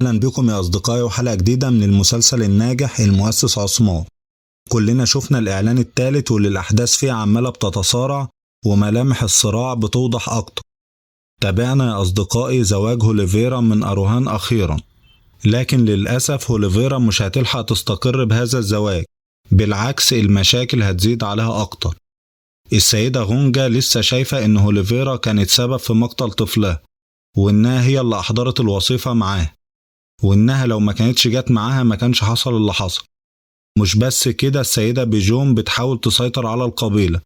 أهلا بكم يا أصدقائي وحلقة جديدة من المسلسل الناجح المؤسس عثمان. كلنا شفنا الإعلان الثالث واللي الأحداث فيه عمالة بتتصارع وملامح الصراع بتوضح أكتر. تابعنا يا أصدقائي زواج هوليفيرا من أروهان أخيرا، لكن للأسف هوليفيرا مش هتلحق تستقر بهذا الزواج، بالعكس المشاكل هتزيد عليها أكتر. السيدة غونجا لسه شايفة إن هوليفيرا كانت سبب في مقتل طفلها، وإنها هي اللي أحضرت الوصيفة معاه، وإنها لو ما كانتش جت معاها ما كانش حصل اللي حصل. مش بس كده، السيدة بيجون بتحاول تسيطر على القبيلة،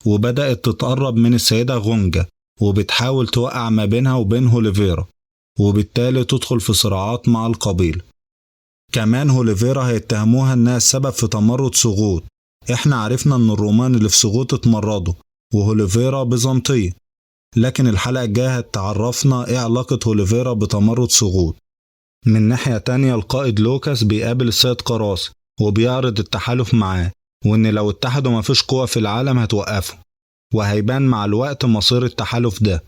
وبدأت تتقرب من السيدة غونجا وبتحاول توقع ما بينها وبين هوليفيرا، وبالتالي تدخل في صراعات مع القبيلة. كمان هوليفيرا هيتهموها إنها السبب في تمرد سقوط. إحنا عرفنا إن الرومان اللي في سقوط اتمردوا وهوليفيرا بيزنطية، لكن الحلقة الجاية هتعرفنا إيه علاقة هوليفيرا بتمرد سقوط. من ناحية تانية القائد لوكاس بيقابل السيد قراصي وبيعرض التحالف معاه، وإن لو اتحدوا مفيش قوة في العالم هتوقفه، وهيبان مع الوقت مصير التحالف ده.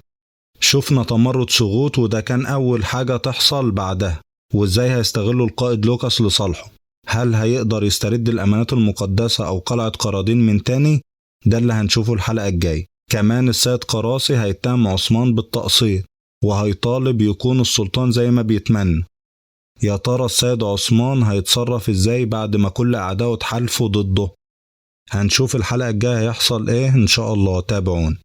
شفنا تمرد سقوط وده كان أول حاجة تحصل بعدها، وإزاي هيستغلوا القائد لوكاس لصالحه. هل هيقدر يسترد الأمانات المقدسة أو قلعة قراضين من تاني؟ ده اللي هنشوفه الحلقة الجاية. كمان السيد قراصي هيتهم عثمان بالتقصير وهيطالب يكون السلطان زي ما بيتمنى. يا ترى السيد عثمان هيتصرف ازاي بعد ما كل أعدائه اتحالفوا ضده؟ هنشوف الحلقة الجاية هيحصل ايه ان شاء الله. تابعون.